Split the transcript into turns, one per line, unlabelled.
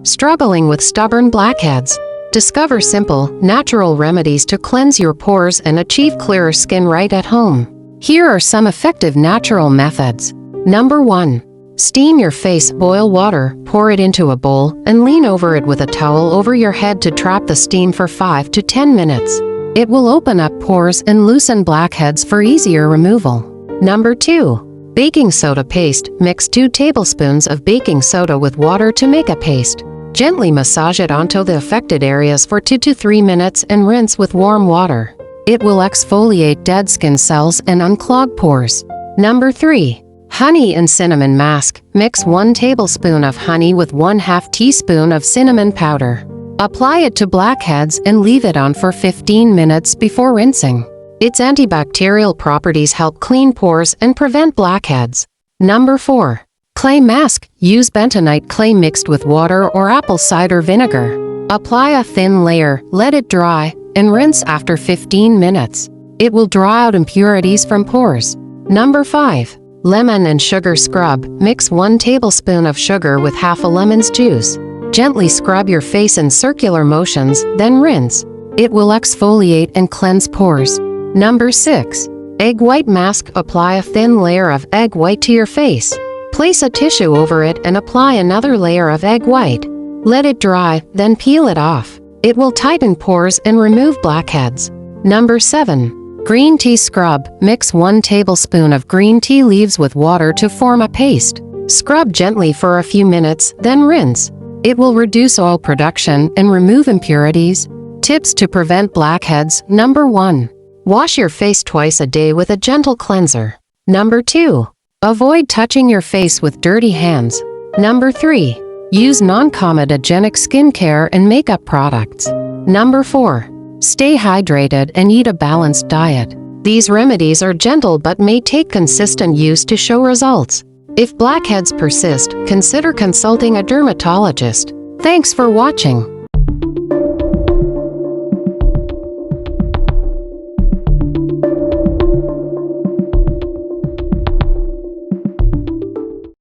Struggling with stubborn blackheads? Discover simple, natural remedies to cleanse your pores and achieve clearer skin right at home. Here are some effective natural methods. Number 1. Steam your face. Boil water, pour it into a bowl, and lean over it with a towel over your head to trap the steam for 5 to 10 minutes. It will open up pores and loosen blackheads for easier removal. Number 2. Baking soda paste. Mix 2 tablespoons of baking soda with water to make a paste. Gently massage it onto the affected areas for 2 to 3 minutes and rinse with warm water. It will exfoliate dead skin cells and unclog pores. Number 3. Honey and cinnamon mask. Mix 1 tablespoon of honey with 1/2 teaspoon of cinnamon powder. Apply it to blackheads and leave it on for 15 minutes before rinsing. Its antibacterial properties help clean pores and prevent blackheads. Number 4. Clay mask. Use bentonite clay mixed with water or apple cider vinegar. Apply a thin layer, let it dry, and rinse after 15 minutes. It will draw out impurities from pores. Number 5. Lemon and sugar scrub. Mix 1 tablespoon of sugar with half a lemon's juice. Gently scrub your face in circular motions, then rinse. It will exfoliate and cleanse pores. Number 6. Egg white mask. Apply a thin layer of egg white to your face. Place a tissue over it and apply another layer of egg white. Let it dry, then peel it off. It will tighten pores and remove blackheads. Number 7. Green tea scrub. Mix 1 tablespoon of green tea leaves with water to form a paste. Scrub gently for a few minutes, then rinse. It will reduce oil production and remove impurities. Tips to prevent blackheads. Number 1. Wash your face twice a day with a gentle cleanser. Number 2. Avoid touching your face with dirty hands. Number 3. Use non-comedogenic skincare and makeup products. Number 4. Stay hydrated and eat a balanced diet. These remedies are gentle but may take consistent use to show results. If blackheads persist, consider consulting a dermatologist. Thanks for watching.